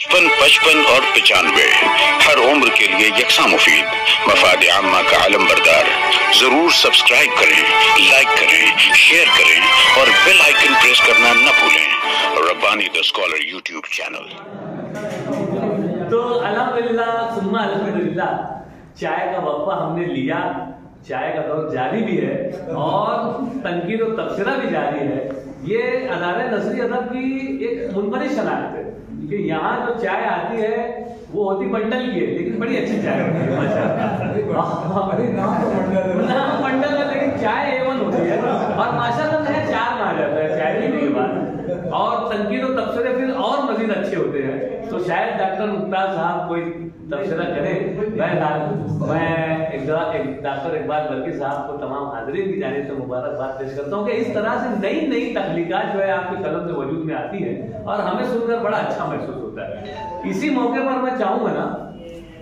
55 और 95 हर उम्र के लिए यकसा मुफीद, मफाद आम्मा का आलम बरदार। जरूर सब्सक्राइब करें, लाइक करें, शेयर करें और बेल आइकन प्रेस करना न भूलें। Rabbani the scholar YouTube channel. तो अल्हम्दुलिल्लाह सुम्मा अल्हम्दुलिल्लाह, चाय का वक्फा हमने लिया, चाय का दौर जारी भी है और तनकीद और तबसरा भी जारी है। ये अदारे नसरी अदब की एक मुनफरिद शनाख्त है कि यहाँ जो चाय आती है वो होती बंडल की है, लेकिन बड़ी अच्छी चाय होती है माशाअल्लाह। नाम बंडल है लेकिन चाय A1 होती है और माशाअल्लाह नया चार में आ जाता है चाय पीने के बाद। और तनकीद और तबसरे फिर और मजीद अच्छे होते हैं। तो शायद डॉक्टर मुख्तार साहब कोई तबसरा करें। मैं डॉक्टर इकबाल बल्कि साहब को तमाम हाज़रीन की जानिब से मुबारकबाद पेश करता हूँ कि इस तरह से नई नई तख्लीकात जो है आपके कलम से वजूद में आती है और हमें सुनकर बड़ा अच्छा महसूस होता है। इसी मौके पर मैं चाहूंगा ना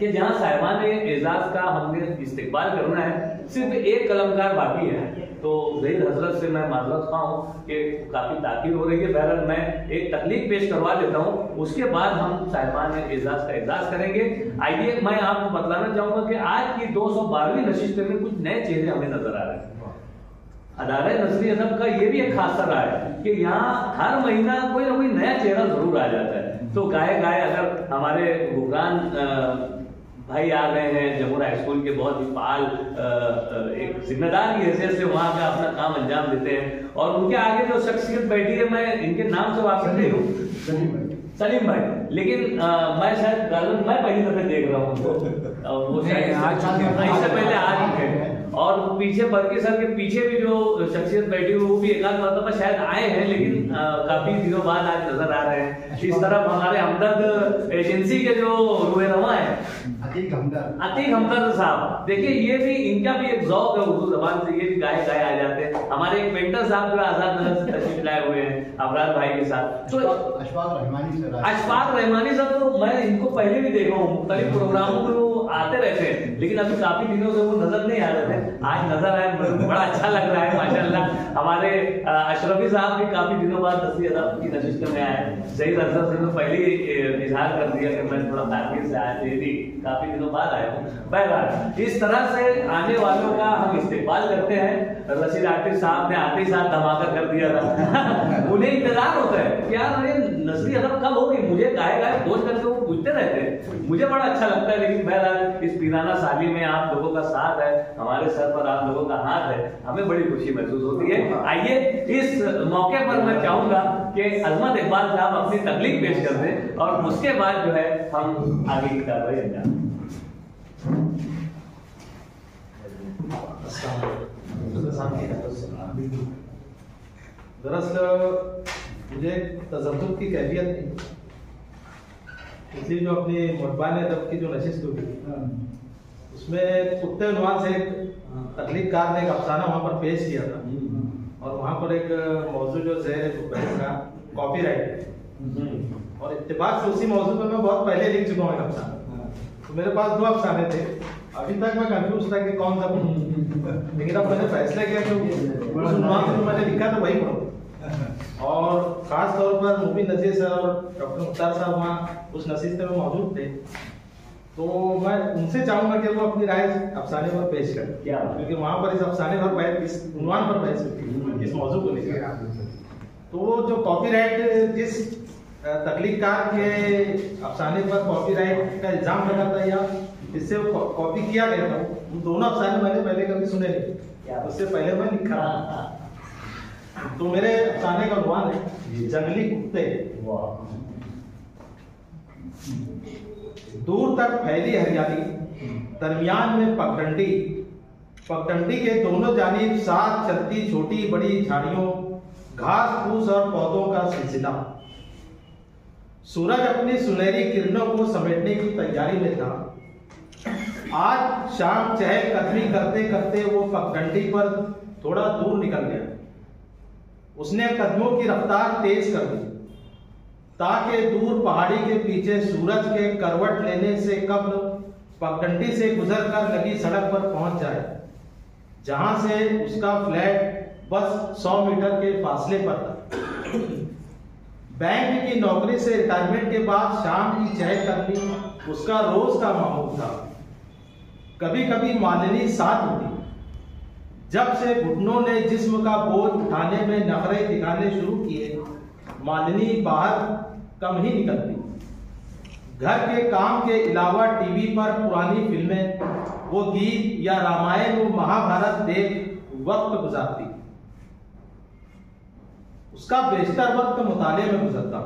कि जहाँ साहिबान एजाज का हमने इस्तेकबाल करना है, सिर्फ एक कलमकार बाकी है, तो ज़हीर हजरत से मैं माजरत खाऊं कि काफ़ी ताकीर हो रही है। बहरहाल मैं एक तकलीफ पेश करवा देता हूं, उसके बाद हम साहिबान एजाज का एजाज करेंगे। आइए मैं आपको बतलाना चाहूंगा कि आज की 212वीं नशिस्त में कुछ नए चेहरे हमें नजर आ रहे हैं। अदारे नसरी अदब का ये भी एक खासा रहा है कि यहाँ हर महीना कोई ना कोई नया चेहरा जरूर आ जाता है। तो गाए अगर हमारे गुफरान भाई आ गए हैं, जमुना हाई स्कूल के बहुत ही फाल एक जिम्मेदार की हैसियत से वहाँ पे अपना काम अंजाम देते हैं और उनके आगे जो शख्सियत बैठी है, मैं इनके नाम से वाकिफ नहीं हूँ, सलीम भाई, लेकिन मैं शायद मैं पहली दफे देख रहा हूँ उनको, वो शायद इससे पहले आ चुके हैं। और पीछे बरके सर के पीछे भी जो शख्सियत बैठी हुई वो भी एक आध मरतबा शायद आए हैं, लेकिन काफी दिनों बाद आज नजर आ रहे हैं। इस तरफ हमारे हमदर्द एजेंसी के जो रुएरमा है अतीक हमदर्द साहब, देखिए ये भी इनका भी एक ज़ौक़ है उर्दू जबान से, ये भी गाए आ जाते हैं। हमारे एक पेंटर साहब जो आजाद नगर से तशरीफ लाए हुए हैं अफराद भाई के साथ, तो अशफाक रहमानी साहब, तो मैं इनको पहले भी देखा हूँ मुख्तलिफ प्रोग्रामों में, वो आते रहते हैं, लेकिन अभी काफी दिनों से वो नजर नहीं आ रहे थे, आज नजर आए, बड़ा अच्छा लग रहा है माशाअल्लाह। हमारे अशरफी साहब भी काफी दिनों बाद नसरी अदब की नशिस्त में आए। ज़हीर हजरत से तो पहले ही इजहार कर दिया कि मैं थोड़ा ताकीर से आया, काफी दिनों बाद आया हूँ। बहरहाल इस तरह से आने वालों का हम इस्तेकबाल करते हैं। रशीद आतिफ साहब ने आते ही साथ धमाका कर दिया था उन्हें इंतजार होता है कि यार ये नसरी अदब कब होगी, मुझे गाए फोन करके वो पूछते रहते हैं, मुझे बड़ा अच्छा लगता है। लेकिन बहरहाल इस पीराना साली में आप लोगों का साथ है, हमारे सर पर आप लोगों का हाथ है, हमें बड़ी खुशी महसूस होती है। आइए इस मौके पर मैं चाहूंगा कि अजमत इकबाल साहब अपनी तकलीफ पेश कर दें और उसके बाद जो है हम आगे की कार्रवाई अंजाम। दरअसल मुझे तज़ब्ज़ुब की कैफियत थी, इसलिए जो अपनी मुतबान अदब की जो नशिस्त हुई उसमें कुत्ते उन्वान से एक तख्लीक़कार ने एक अफसाना वहाँ पर पेश किया था और वहाँ पर एक मौजू जो ज़ेर का कॉपीराइट, और इत्तेफाक से उसी मौजू पर मैं बहुत पहले लिख चुका हूँ एक अफसाना। तो मेरे पास 2 अफसाने थे, अभी तक मैं कंफ्यूज था कि कौन सा पढ़ूं, लेकिन अब मैंने फैसला किया कि उस उन्वान से जो मैंने लिखा तो वही पढ़ूं। और खास तौर पर मुबीन नज़ीर सर और डॉक्टर मुख्तार साहब वहाँ उस नशिस्त में मौजूद थे, तो मैं उनसे चाहूंगा कि वो अपनी राय अफसाने पर पेश करें, क्योंकि वहाँ पर इस अफसाने पर बहस, इस उन्वान पर बहस होती है, इस मौजू को लेकर। तो वो जो कॉपीराइट, जिस तख्लीक़कार के अफसाने पर कॉपीराइट का इल्जाम लगा था या जिससे वो कॉपी किया गया था, वो दोनों अफसाने मैंने पहले कभी सुने नहीं, उससे पहले मैं लिखा। तो मेरे अफसाने का उन्वान है जंगली कुत्ते। दूर तक फैली हरियाली, दरमियान में पगडंडी के दोनों जानिब साथ चलती छोटी बड़ी झाड़ियों, घास फूस और पौधों का सिलसिला। सूरज अपनी सुनहरी किरणों को समेटने की तैयारी में था। आज शाम चहलकदमी करते करते वो पगडंडी पर थोड़ा दूर निकल गया। उसने कदमों की रफ्तार तेज कर दी ताकि दूर पहाड़ी के पीछे सूरज के करवट लेने से कब्ल पगडंडी से गुजरकर लगी सड़क पर पहुंच जाए, जहां से उसका फ्लैट बस 100 मीटर के फासले पर था। बैंक की नौकरी से रिटायरमेंट के बाद शाम की चाय करनी उसका रोज का मामूल था। कभी कभी मालिनी साथ होती। जब से घुटनों ने जिस्म का बोझ उठाने में नखरे दिखाने शुरू किए, मालिनी बाहर कम ही निकलती। घर के काम के अलावा टीवी पर पुरानी फिल्में, वो गीत या रामायण व महाभारत देख वक्त गुजारती। उसका बेशतर वक्त मुताले में गुजरता।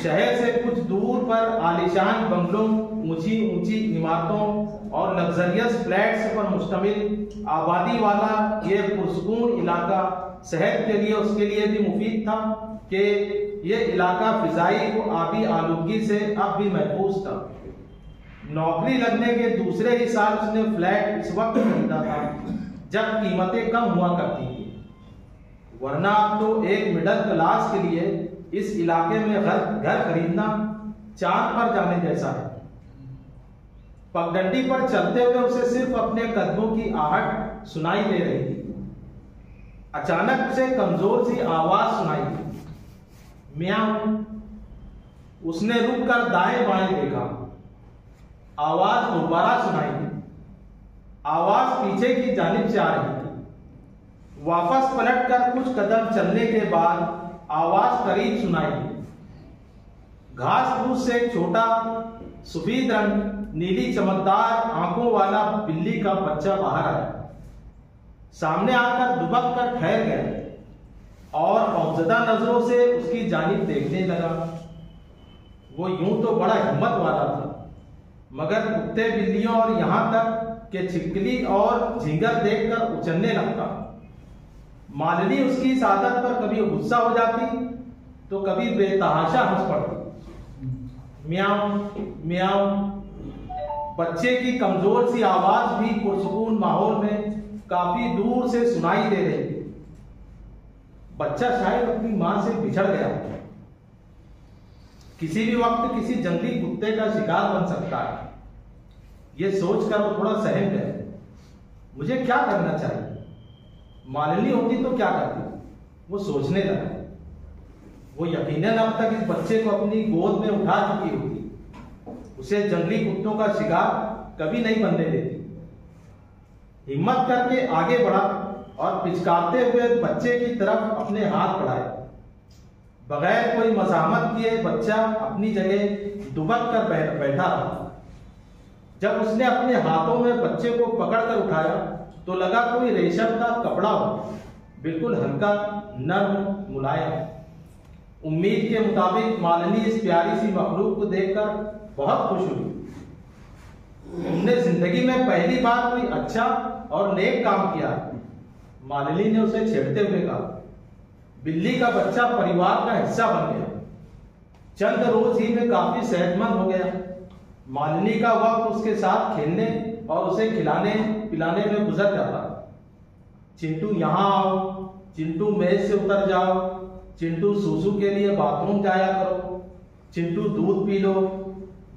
शहर से कुछ दूर पर आलीशान बंगलों, ऊंची ऊंची इमारतों और लग्जरियस फ्लैट्स पर मुश्तमिल आबादी वाला ये पुरसुकून इलाका सेहत के लिए उसके लिए भी मुफीद था कि ये इलाका फिजाई व आबी आलूदगी से अब भी महफूज था। नौकरी लगने के दूसरे ही साल उसने फ्लैट इस वक्त खरीदा था जब कीमतें कम हुआ करती थी, वरना अब तो एक मिडिल क्लास के लिए इस इलाके में घर खरीदना चांद पर जाने जैसा है। पगडंडी पर चलते हुए उसे सिर्फ अपने कदमों की आहट सुनाई दे रही थी। अचानक उसे कमजोर सी आवाज सुनाई दी, म्याऊं। उसने रुककर दाएं बाएं देखा। आवाज दोबारा सुनाई दी। आवाज पीछे की जानिब से आ रही थी। वापस पलटकर कुछ कदम चलने के बाद आवाज करीब सुनाई दी। घास फूस से एक छोटा सफेद रंग, नीली चमकदार आंखों वाला बिल्ली का बच्चा बाहर आया। सामने आकर दुबक कर ठहर गया और खौफजदा नजरों से उसकी जानिब देखने लगा। वो यूं तो बड़ा हिम्मत वाला था, मगर कुत्ते बिल्लियों और यहां तक कि छिपकली और झींगर देखकर उछलने लगता। मालिनी उसकी इस आदत पर कभी गुस्सा हो जाती तो कभी बेतहाशा हंस पड़ती। म्याऊं म्याऊं। बच्चे की कमजोर सी आवाज भी पुरसुकून माहौल में काफी दूर से सुनाई दे रही थी। बच्चा शायद अपनी मां से बिछड़ गया। किसी भी वक्त किसी जंगली कुत्ते का शिकार बन सकता है। यह सोचकर वो थोड़ा सहम गया। मुझे क्या करना चाहिए? मालिनी होती तो क्या करती? वो सोचने लगा। वो यकीनन अब तक इस बच्चे को अपनी गोद में उठा चुकी होती। उसे जंगली कुत्तों का शिकार कभी नहीं बनने देती। हिम्मत करके आगे बढ़ा और पिचकारते हुए बच्चे की तरफ अपने हाथ बढ़ाए। बगैर कोई मज़ाहमत किए बच्चा अपनी जगह दुबक कर बैठा रहा। जब उसने अपने हाथों में बच्चे को पकड़कर उठाया तो लगा कोई रेशम का कपड़ा हो, बिल्कुल हल्का, नर्म, मुलायम। उम्मीद के मुताबिक मालिनी इस प्यारी सी मखलूक को देखकर बहुत खुश हुई। तुमने जिंदगी में पहली बार कोई अच्छा और नेक काम किया। मालिनी ने उसे छेड़ते हुए कहा। बिल्ली का बच्चा परिवार का हिस्सा बन गया। चंद रोज ही में काफी सेहतमंद हो गया। मालिनी का वक्त उसके साथ खेलने और उसे खिलाने पिलाने में गुजर जाता। चिंटू यहाँ आओ, चिंटू मेज से उतर जाओ, चिंटू सूसू के लिए बाथरूम जाया करो, चिंटू दूध पी लो,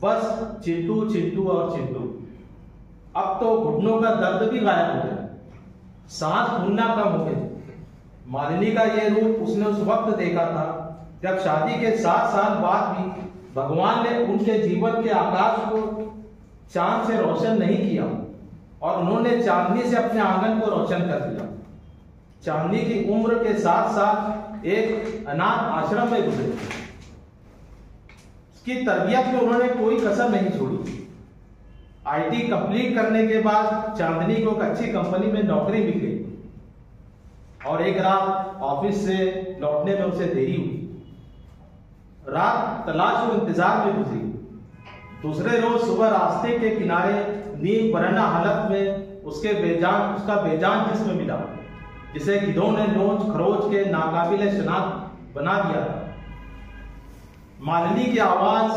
बस चिंटू चिंटू और चिंटू। अब तो घुटनों का दर्द भी गायब हो गया, सांस फूलना कम हो गई। मालिनी का यह रूप उसने उस वक्त देखा था जब शादी के 7 साल बाद भी भगवान ने उनके जीवन के आकाश को चांद से रोशन नहीं किया और उन्होंने चांदनी से अपने आंगन को रोशन कर दिया। चांदनी की उम्र के 7 साल एक अनाथ आश्रम में गुजरे। उसकी तरबियत में उन्होंने कोई कसर नहीं छोड़ी। आईटी कंप्लीट करने के बाद चांदनी को एक अच्छी कंपनी में नौकरी मिल गई और एक रात ऑफिस से लौटने में उसे देरी हुई। रात तलाश और इंतजार में गुजरी। दूसरे रोज सुबह रास्ते के किनारे नीम बरना हालत में उसका बेजान जिस्म मिला, जिसे गिद्धों ने नोच खरोच के नाकाबिले शनाख्त बना दिया था। मालिनी की आवाज,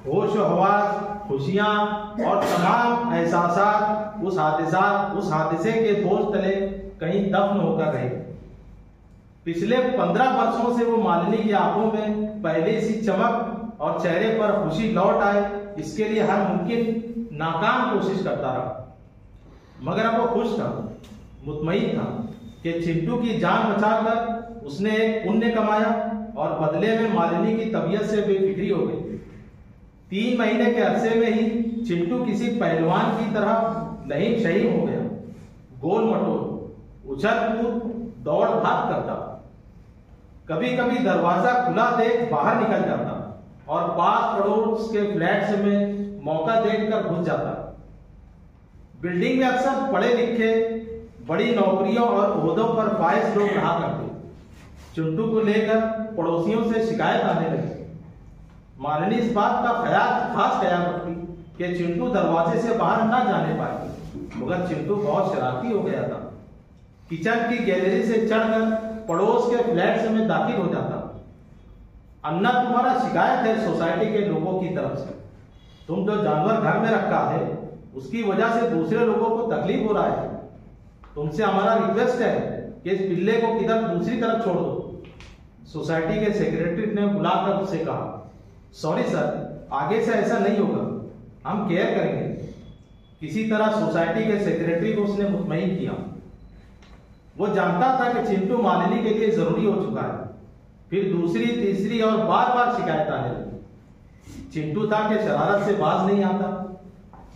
होश व हवास, खुशियां और तमाम एहसासात उस हादसे के बोझ तले कहीं दफन होकर रहे। पिछले 15 वर्षों से वो मालिनी की आंखों में पहले सी चमक और चेहरे पर खुशी लौट आए, इसके लिए हर मुमकिन नाकाम कोशिश करता रहा। मगर अब वो खुश था, मुतमईन था कि चिंटू की जान बचाकर उसने एक पुण्य कमाया और बदले में मालिनी की तबीयत से बेफिक्री हो गई। 3 महीने के अरसे में ही चिंटू किसी पहलवान की तरह नहीं शहीद हो गया। गोल मटोल, उछल कूद, दौड़ भाग करता। कभी कभी दरवाजा खुला देख बाहर निकल जाता और पास पड़ोस के फ्लैट्स में मौका देखकर घुस जाता। बिल्डिंग में अक्सर पढ़े लिखे, बड़ी नौकरियों और ओहदों पर फाइज लोग रहा करते। चिंटू को लेकर पड़ोसियों से शिकायत आने लगी। मालिनी इस बात का खास ख्याल रखती कि चिंटू दरवाजे से बाहर ना जाने पाए, मगर चिंटू बहुत शरारती हो गया था। किचन की गैलरी से चढ़कर पड़ोस के फ्लैट्स में दाखिल हो जाता। अन्ना, तुम्हारा शिकायत है सोसाइटी के लोगों की तरफ से। तुम जो जानवर घर में रखा है उसकी वजह से दूसरे लोगों को तकलीफ हो रहा है। तुमसे हमारा रिक्वेस्ट है कि इस पिल्ले को किधर दूसरी तरफ छोड़ दो। सोसाइटी के सेक्रेटरी ने बुलाकर उससे कहा, सॉरी सर, आगे से ऐसा नहीं होगा, हम केयर करेंगे। किसी तरह सोसाइटी के सेक्रेटरी को उसने मुतमईन किया। वो जानता था कि चिंटू मालिनी के लिए जरूरी हो चुका है। फिर दूसरी, तीसरी और बार बार शिकायत आने लगी। चिंटू था कि शरारत से बाज नहीं आता।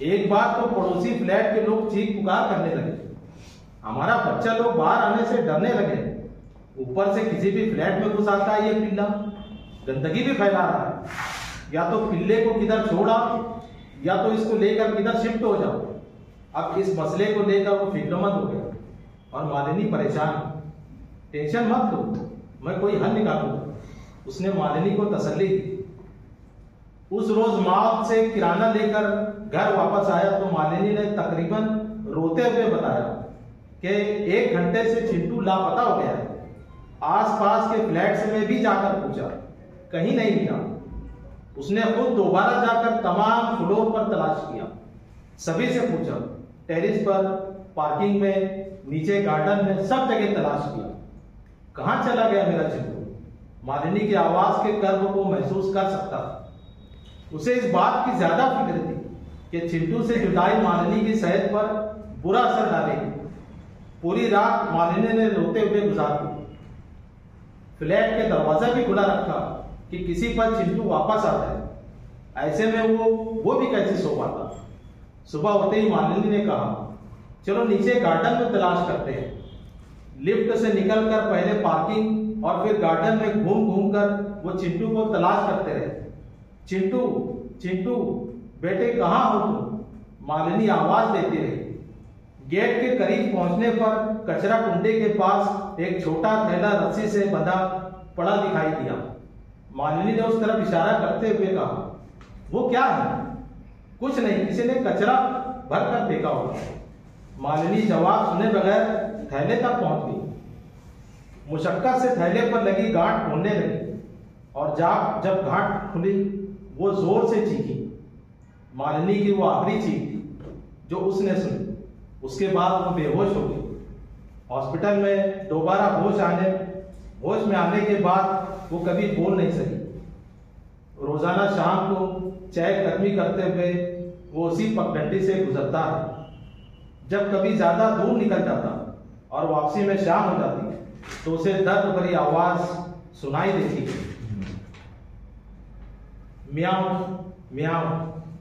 एक बार तो पड़ोसी फ्लैट के लोग चीख पुकार करने लगे। हमारा बच्चा लोग बाहर आने से डरने लगे। ऊपर से किसी भी फ्लैट में घुस आता है ये पिल्ला, गंदगी भी फैला रहा है। या तो पिल्ले को किधर छोड़ा या तो इसको लेकर किधर शिफ्ट हो जाओ। अब इस मसले को लेकर वो फिक्रमंद हो गया और मालिनी परेशान। टेंशन मत लो, मैं कोई हल निकालूंगा, उसने मालिनी को तसल्ली दी। उस रोज माँ से किराना लेकर घर वापस आया तो मालिनी ने तकरीबन रोते हुए बताया कि 1 घंटे से चिंटू लापता हो गया है। आसपास के फ्लैट्स में भी जाकर पूछा, कहीं नहीं मिला। उसने खुद दोबारा जाकर तमाम फ्लोर पर तलाश किया। सभी से पूछा, टेरिस पर, पार्किंग में, नीचे गार्डन में, सब जगह तलाश किया। कहां चला गया मेरा चिंटू? मालिनी की आवाज के कर्व को महसूस कर सकता था। उसे इस बात की ज्यादा फिक्र थी कि चिंटू से जुदाई मालिनी की सेहत पर बुरा असर डालेगी। पूरी रात मालिनी ने रोते हुए गुजार दी। फ्लैट के दरवाजा भी खुला रखा कि किसी पर चिंटू वापस आ जाए। ऐसे में वो भी कैसे सो पाता। सुबह होते ही मालिनी ने कहा, चलो नीचे गार्डन में तलाश करते हैं। लिफ्ट से निकलकर पहले पार्किंग और फिर गार्डन में घूम घूम कर वो चिंटू को तलाश करते रहे। चिंटू, चिंटू, बेटे कहाँ हो तुम? मालिनी आवाज देती रही। गेट के करीब पहुंचने पर कचरा कुंडे के पास एक छोटा थैला रस्सी से बंधा पड़ा दिखाई दिया। मालिनी ने उस तरफ इशारा करते हुए कहा, वो क्या है? कुछ नहीं, किसी ने कचरा भर कर फेंका होगा। मालिनी जवाब सुने बगैर थैले तक पहुंच गई। मुशक्कत से थैले पर लगी गांठ खोलने लगी और जब गांठ खुली वो जोर से चीखी। मालिनी की वो आखिरी चीख थी जो उसने सुनी। उसके बाद वो बेहोश हो गई। हॉस्पिटल में दोबारा होश में आने के बाद वो कभी बोल नहीं सकी। रोजाना शाम को चहलकदमी करते हुए वो उसी पगडंडी से गुजरता है। जब कभी ज्यादा दूर निकल जाता और वापसी में शाम हो जाती तो उसे दर्द भरी आवाज सुनाई देती है, म्याऊं म्याऊं,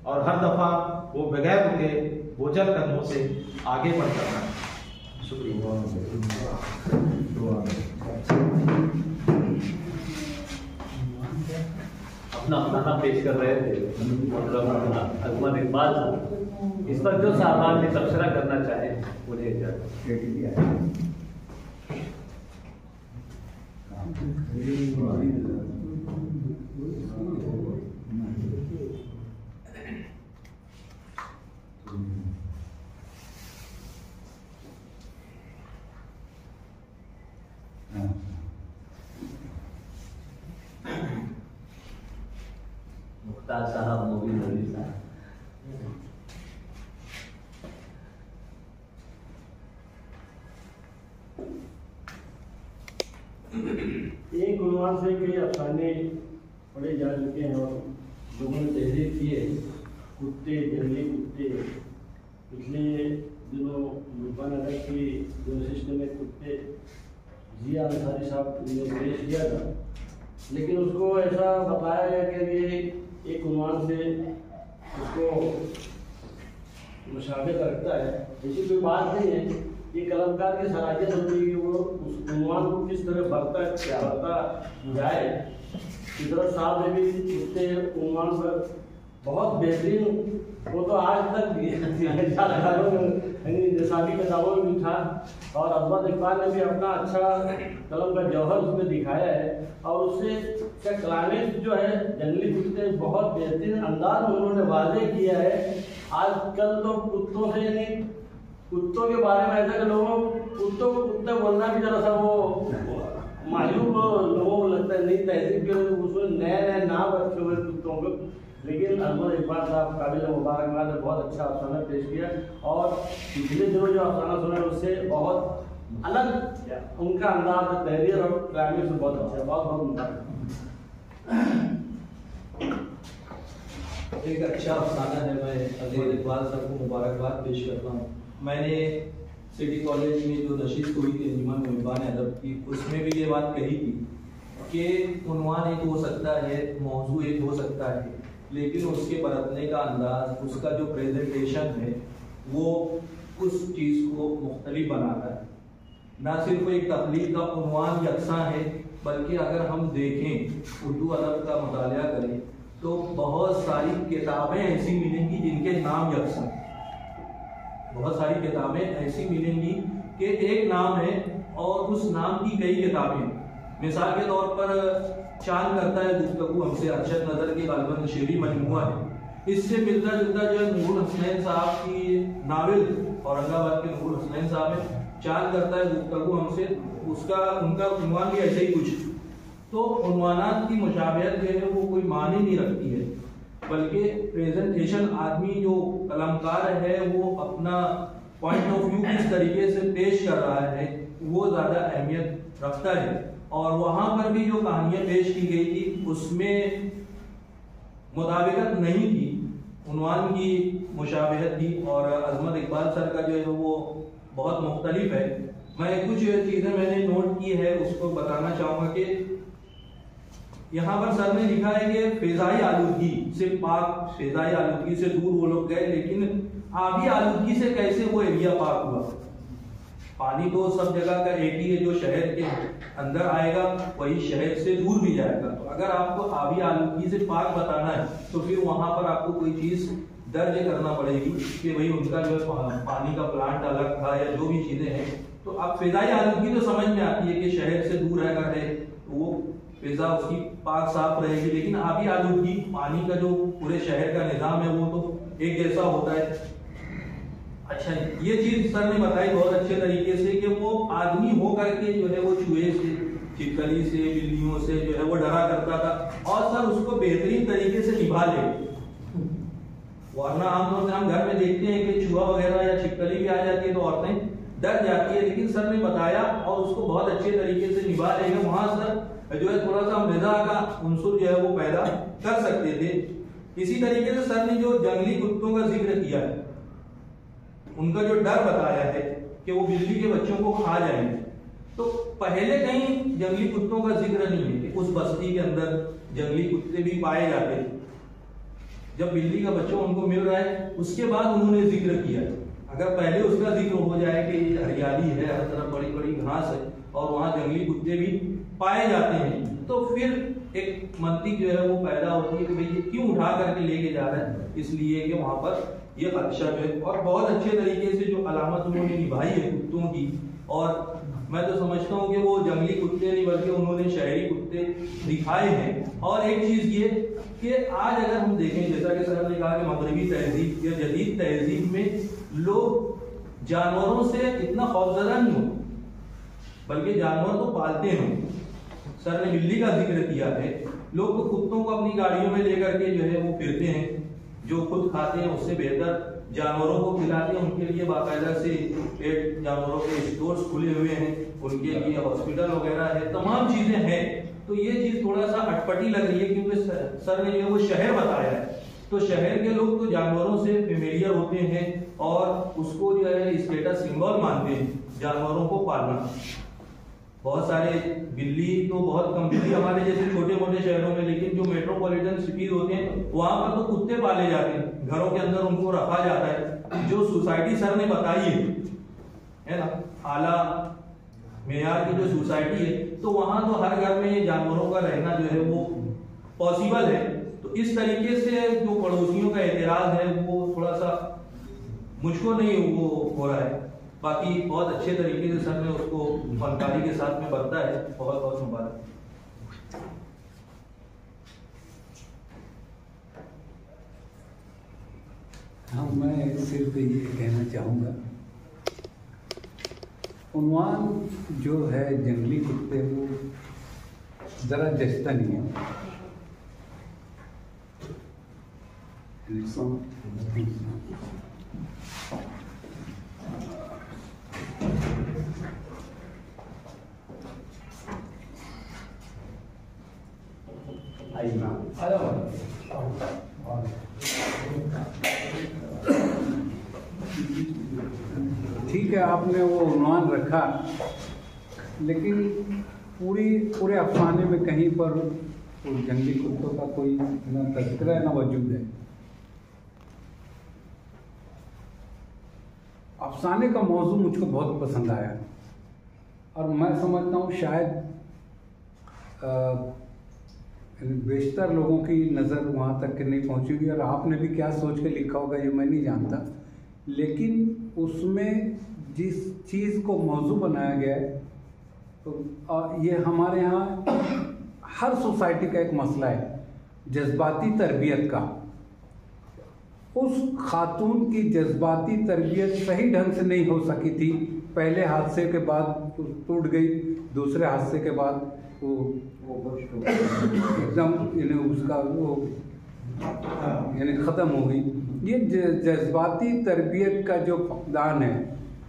और हर दफा वो बगैर रुके बोझल कदमों से आगे बढ़ जाता है। शुक्रिया। अपना खाना पेश कर रहे थे मतलब अजमल इकबाल साहब। इस पर जो साहबान ने तबसरा करना चाहे मुझे मुख्तार साहब, मोबिन अली साहब। एक उन्वान से कई अफसाने पढ़े जा चुके हैं और लोगों ने तहरीर की है। कुत्ते, जंगली कुत्ते। पिछले दिनों मुल्तानगर की यूनिवर्सिटी में कुत्ते जिया अंसारी साहब ने पेश किया था। लेकिन उसको ऐसा बताया गया कि ये एक उन्वान से उसको मुशाबे रखता है। ऐसी कोई बात नहीं है, ये कलमकार की सलाहियत होती है कि वो उस उन्वान को किस तरह भरता जाए। इधर साहब ने भी उसके उन्वान पर बहुत बेहतरीन, वो तो आज तक निशानी किताबों में भी था, और अहमद इकबाल ने भी अपना अच्छा कलम का जौहर उसमें दिखाया है। और उससे क्लाइमेट जो है जंगली कुत्ते बहुत बेहतरीन अंदाज में उन्होंने वादे किया है। आजकल तो कुत्तों से यानी कुत्तों के बारे में ऐसा कि लोगों कुत्तों को कुत्ते बोलना भी जरा सा वो मायूब लोगों को लगता है, नहीं तहजीब के उसमें नए नए नाम रखे हुए कुत्तों को। लेकिन अहमद इकबाल साहब काबिल मुबारकबाद ने बहुत अच्छा अफसाना पेश किया, और पिछले दिनों जो अफसाना सुना उससे बहुत अलग उनका अंदाज तहरीर और क्लाइमेट से बहुत अच्छा है। बहुत बहुत मुबारक। एक अच्छा अफसाना है, मैं अहमद इकबाल साहब को मुबारकबाद पेश करता हूँ। मैंने सिटी कॉलेज में जो नशिस्त हुई थी अंजुमन मुहिबान अदब की, उसमें भी ये बात कही थी कि उन्वान एक हो सकता है, मौजू एक हो सकता है, लेकिन उसके बरतने का अंदाज, उसका जो प्रेजेंटेशन है वो उस चीज़ को मुख्तलिफ बनाता है। ना सिर्फ एक तकलीफ का उन्वान यकसा है, बल्कि अगर हम देखें उर्दू अदब का मुतालिया करें तो बहुत सारी किताबें ऐसी मिलेंगी जिनके नाम यकसा, बहुत सारी किताबें ऐसी मिलेंगी कि एक नाम है और उस नाम की कई किताबें। मिसाल के तौर पर चांद करता है गुफ्तगू हमसे अरशद नज़र की गालिबन शेरी मजमुआ है। इससे मिलता जुलता जो है नूरुल हसनैन साहब की नावल, औरंगाबाद के नूरुल हसनैन साहब है, चांद करता है गुफ्तगू हमसे, उसका उनका उन्वान भी ऐसे ही कुछ। तो उन्वानात की मुशाबहत जो है वो कोई मानी नहीं रखती है, बल्कि प्रेजेंटेशन आदमी जो कलमकार है वो अपना पॉइंट ऑफ व्यू किस तरीके से पेश कर रहा है वो ज़्यादा अहमियत रखता है। और वहाँ पर भी जो कहानियाँ पेश की गई थी उसमें मुताबिकत नहीं थी, उन्वान की मुशाबहत थी। और अहमद इकबाल सर का जो है वो बहुत मुख्तलिफ है। मैं कुछ चीज़ें मैंने नोट की है उसको बताना चाहूँगा कि यहाँ पर सर ने लिखा है कि फ़िज़ाई आलूदगी से पाक, फ़िज़ाई आलूदगी से दूर वो लोग गए, लेकिन आबी आलूदगी से कैसे वो एरिया पाक हुआ। पानी तो सब जगह का एक ही है, जो शहर के अंदर आएगा वही शहर से दूर भी जाएगा। तो अगर आपको आबी आलूदगी से पाक बताना है तो फिर वहाँ पर आपको कोई चीज़ दर्ज करना पड़ेगी कि भाई उनका जो है पानी का प्लांट अलग था या जो भी चीज़ें हैं। तो अब फ़िज़ाई आलूदगी तो समझ में आती है कि शहर से दूर अगर है तो वो फ़िज़ा उसकी पाक साफ रहेगी, लेकिन आबी आलूदगी पानी का जो पूरे शहर का निज़ाम है वो तो एक जैसा होता है। अच्छा, ये चीज सर ने बताई बहुत अच्छे तरीके से कि वो आदमी हो करके जो है वो चूहे से, छिपकली से, बिल्लियों से जो है वो डरा करता था, और सर उसको बेहतरीन तरीके से निभा ले। वरना आमतौर से हम घर में देखते हैं कि चूहा वगैरह या छिपकली भी आ जाती है तो औरतें डर जाती है, लेकिन सर ने बताया और उसको बहुत अच्छे तरीके से निभा लेगा। वहां सर जो है थोड़ा सा मजा का उनसुर जो है वो पैदा कर सकते थे। इसी तरीके से सर ने जो जंगली कुत्तों का जिक्र किया है, उनका जो डर बताया है कि वो बिल्ली के बच्चों को खा जाएंगे, तो पहले कहीं जंगली कुत्तों का जिक्र नहीं है कि उस बस्ती के अंदर जंगली कुत्ते भी पाए जाते थे। जब बिल्ली का बच्चा उनको मिल रहा है उसके बाद उन्होंने जिक्र किया। अगर पहले उसका जिक्र हो जाए कि हरियाली है, हर तरफ बड़ी बड़ी घास है और वहाँ जंगली कुत्ते भी पाए जाते हैं, तो फिर एक मंतिक जो है वो पैदा होती है कि भाई ये क्यों उठा करके लेके जा रहा है, इसलिए कि वहाँ पर ये खदशा जो है। और बहुत अच्छे तरीके से जो अलामत उन्होंने निभाई है कुत्तों की, और मैं तो समझता हूँ कि वो जंगली कुत्ते नहीं बल्कि उन्होंने शहरी कुत्ते दिखाए हैं। और एक चीज ये कि आज अगर हम देखें, जैसा कि सर ने कहा कि मगरबी तहजीब या जदीद तहजीब में लोग जानवरों से इतना खौफजदा नहीं होते, बल्कि जानवर तो पालते हैं। सर ने बिल्ली का जिक्र किया है, लोग तो कुत्तों को अपनी गाड़ियों में लेकर के जो है वो फिरते हैं, जो खुद खाते हैं उससे बेहतर जानवरों को खिलाते हैं। उनके लिए बाकायदा से पेट जानवरों के स्टोर्स खुले हुए हैं, उनके लिए हॉस्पिटल वगैरह है, तमाम चीजें हैं। तो ये चीज थोड़ा सा अटपटी लग रही है क्योंकि सर ने जो वो शहर बताया है, तो शहर के लोग तो जानवरों से फेमिलियर होते हैं और उसको जो है स्टेटस सिंबल मानते हैं जानवरों को पालना। बहुत सारे बिल्ली तो बहुत कम, बिल्ली हमारे जैसे छोटे मोटे शहरों में, लेकिन जो मेट्रोपॉलिटन सिटीज होते हैं वहां पर तो कुत्ते पाले जाते हैं, घरों के अंदर उनको रखा जाता है। जो सोसाइटी सर ने बताई है ना, आला मेयार की जो सोसाइटी है, तो वहां तो हर घर में जानवरों का रहना जो है वो पॉसिबल है। तो इस तरीके से जो पड़ोसियों का एतराज है वो थोड़ा सा मुझको नहीं वो हो रहा है। बाकी बहुत अच्छे तरीके से सर ने उसको फनकारी के साथ में बरता है, बहुत बहुत मुबारक। हाँ, मैं सिर्फ ये कहना चाहूँगा, उन्वान जो है जंगली कुत्ते वो ज़रा जचता नहीं है। ठीक है, आपने वो उन्वान रखा, लेकिन पूरे अफसाने में कहीं पर जंगली कुत्तों का कोई न तज़किरा न वजूद है। अफसाने का मौजू मुझको बहुत पसंद आया और मैं समझता हूँ शायद बेशतर लोगों की नज़र वहाँ तक नहीं पहुँची होगी, और आपने भी क्या सोच के लिखा होगा ये मैं नहीं जानता, लेकिन उसमें जिस चीज़ को मौजू बनाया गया है तो ये हमारे यहाँ हर सोसाइटी का एक मसला है, जज्बाती तरबियत का। उस खातून की जज्बाती तरबियत सही ढंग से नहीं हो सकी थी, पहले हादसे के बाद टूट गई, दूसरे हादसे के बाद वो एकदम यानी उसका वो यानी ख़त्म हो गई। ये जज्बाती तरबियत का जो फकदान है,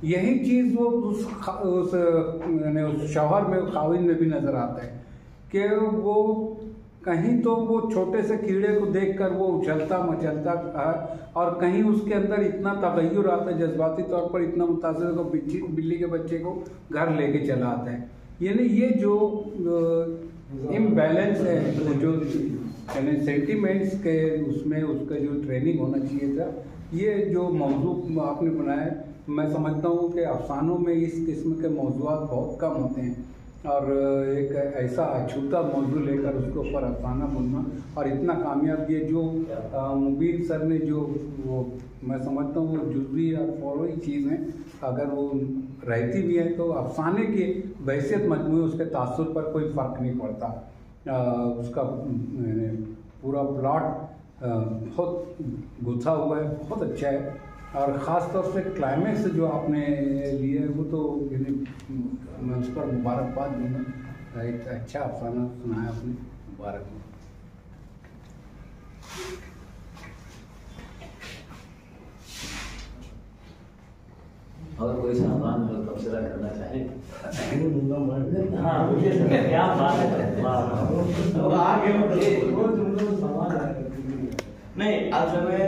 यही चीज़ वो उस यानी उस शौहर में, खाविन में भी नज़र आता है कि वो कहीं तो वो छोटे से कीड़े को देखकर वो उछलता मचलता है, और कहीं उसके अंदर इतना तगय्युर आता है जज्बाती तौर पर, इतना मुतासिर को बिल्ली के बच्चे को घर लेके चला आता है। यानी ये जो इम्बैलेंस है, जो यानी सेंटिमेंट्स के उसमें उसका जो ट्रेनिंग होना चाहिए था, ये जो मौजू आपने बनाया है, मैं समझता हूँ कि अफसानों में इस किस्म के मौजूआत बहुत कम होते हैं, और एक ऐसा अछूता मौजू लेकर उसके ऊपर अफसाना बुनना और इतना कामयाब, ये जो मुबीन सर ने जो वो मैं समझता हूँ वो जुज़वी और फौरी चीज़ हैं, अगर वो रहती भी है तो अफसाने की बहसियत मजमूई उसके तासुर पर कोई फ़र्क नहीं पड़ता। उसका पूरा प्लॉट बहुत गुथा हुआ है, बहुत अच्छा है, और ख़ास तौर से क्लाइमेक्स जो आपने लिए है वो तो मैं उस पर मुबारकबाद दूँगा। एक अच्छा अफसाना सुनाया आपने, मुबारक। और कोई सामान जो तबसरा करना चाहे? हाँ, क्या बात है, नहीं असल में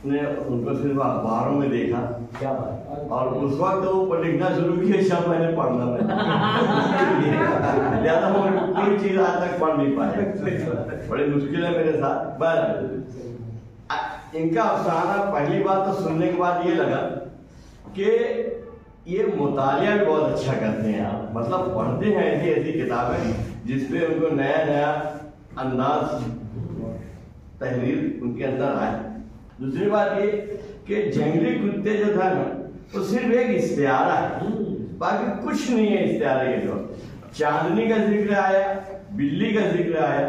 उनको सिर्फ अखबारों में देखा, क्या बात, और उस वक्त वो लिखना शुरू किया, सब मैंने पढ़ना ज्यादा वो कोई चीज आज तक पढ़ नहीं पाए, बड़ी मुश्किल है मेरे साथ। बस इनका अफसाना पहली बात तो सुनने के बाद ये लगा कि ये मुतालिया भी बहुत अच्छा करते हैं आप, मतलब पढ़ते हैं ऐसी ऐसी किताबें जिसपे उनको नया नया अंदाज तहरीर उनके अंदर आए। दूसरी बात ये कि जंगली कुत्ते जो था ना, वो सिर्फ एक इस्तियारा है, बाकी कुछ नहीं है इस्तियारे के जो। चांदनी का जिक्र आया, बिल्ली का जिक्र आया,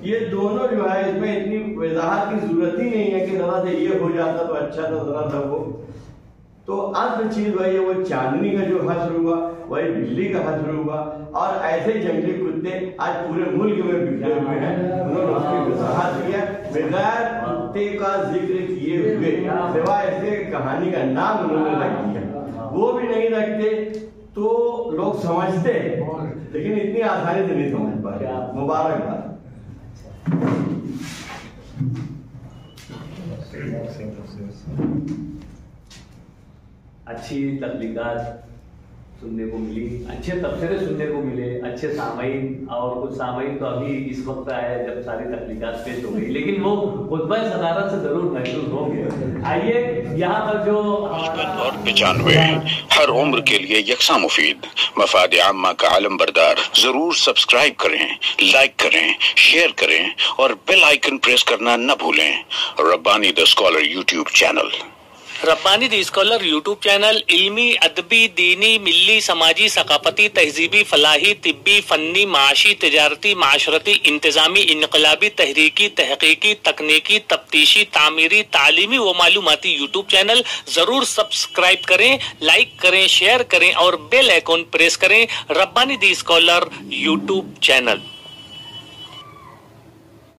ये दोनों जो है इसमें इतनी वजाहत की जरूरत ही नहीं है कि जरा से ये हो जाता तो अच्छा था, जरा सा वो। तो असल चीज वही है, वो चांदनी का जो हश्र हुआ वही बिल्ली का हश्र हुआ, और ऐसे जंगली कुत्ते आज पूरे मुल्क में बिखरे हुए हैं। उन्होंने उसकी वजाहत किया, बगैर कुत्ते का जिक्र किए हुए, सिवाय ऐसे कहानी का नाम उन्होंने रख दिया। वो भी नहीं रखते तो लोग समझते, लेकिन इतनी आसानी से नहीं समझ पाए। मुबारकबाद। अच्छी तख्लीकात सुनने को मिली, अच्छे तबसरे सुनने को मिले, अच्छे सामईन, और कुछ सामईन तो अभी इस वक्त आए जब सारी तख्लीकात पेश हो गई, लेकिन वो खुतबा सदारत से जरूर महसूस होंगे। आइए यहाँ पर जो 55 और 95 हर उम्र के लिए यकसा मुफीद मफाद आम्मा का आलम बरदार। जरूर सब्सक्राइब करें, लाइक करें, शेयर करें और बेल आइकन प्रेस करना न भूलें। Rabbani the scholar YouTube channel. Rabbani the scholar YouTube channel इल्मी, अदबी, दीनी, मिल्ली, समाजी, सकाफती, तहजीबी, फलाही, तिब्बी, फन्नी, माशी, तिजारती, माशरती, इंतजामी, इनकलाबी, तहरीकी, तहकीकी, तकनीकी, तफ्तीशी, तामीरी, तालीमी व मालूमाती यूट्यूब चैनल जरूर सब्सक्राइब करें, लाइक करें, शेयर करें और बेल आइकॉन प्रेस करें। Rabbani the scholar YouTube channel.